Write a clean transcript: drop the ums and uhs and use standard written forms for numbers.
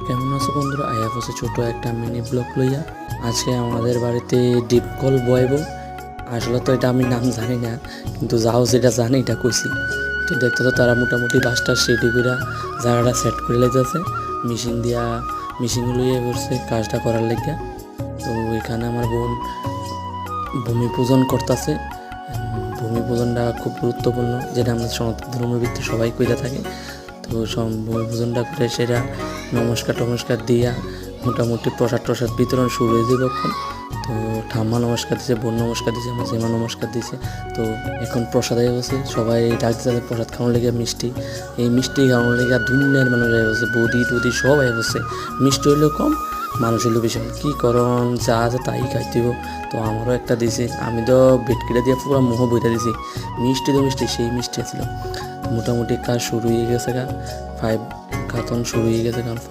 কেমন আছো বন্ধুরা? আয়া বসে ছোট একটা মিনি ব্লগ লইয়া। আজকে আমাদের বাড়িতে ডিপ কল বয়ব। আসলে তো এটা আমি নাম জানি না, কিন্তু যাও যেটা জানি এটা কইছি। তো দেখতে তো তারা মোটামুটি বাসটা রেডি করে জায়গাটা সেট করে লাইতেছে। মেশিন লইয়ে করছে কাজটা করার লাগিয়া। তো এখানে আমার বোন ভূমি পূজন করতেছে। ভূমি পূজনটা খুব গুরুত্বপূর্ণ, যেটা আমরা সনাতন ধর্মের ভিত্তি সবাই কইরা থাকে। তো ভূমি পূজনটা করে সেটা নমস্কার দিয়া মোটামুটি প্রসাদ বিতরণ শুরু হয়ে যাবে এখন। তো ঠাম্মা নমস্কার দিছে, বোন নমস্কার দিছে, আমার জেমা নমস্কার দিছে। তো এখন প্রসাদ হয়ে গেছে, সবাই ডাকতে যাবে প্রসাদ খাওয়ানোর লেগে মিষ্টি। এই মিষ্টি খাওয়ানোর লেগে দুনিয়ার মানুষ হয়ে গেছে, বৌদি টদি সব হয়ে গেছে। মিষ্টি হইলেও কম, মানুষ হইলেও বেশি। কী করণ যা আছে তাই খাইতেব। তো আমারও একটা দিছে, আমি তো বেটকিটা দিয়ে পুরো মোহ বইটা দিছি। মিষ্টি তো মিষ্টি, সেই মিষ্টি ছিল। মোটামুটি কাজ শুরু হয়ে গেছে, 5 কার্টন শুরু হয়ে গেছে। কারণ